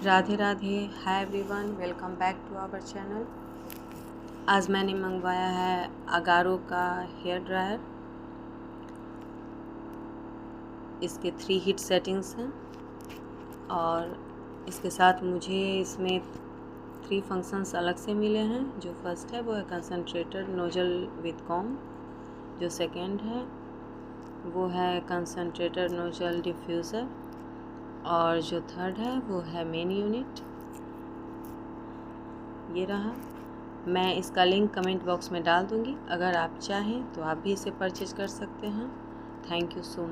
Radhe Radhe. Hi everyone, welcome back to our channel. आज मैंने मंगवाया है अगारो का हेयर ड्रायर। इसके 3 हीट सेटिंग्स हैं और इसके साथ मुझे इसमें 3 फंक्शंस अलग से मिले हैं। जो फर्स्ट है वो है कंसनट्रेटर नोजल विद कॉम। जो सेकंड है वो है कंसनट्रेटर नोजल डिफ्यूज़र और जो थर्ड है वो है मेन यूनिट। ये रहा। मैं इसका लिंक कमेंट बॉक्स में डाल दूँगी, अगर आप चाहें तो आप भी इसे परचेज कर सकते हैं। Thank you so much.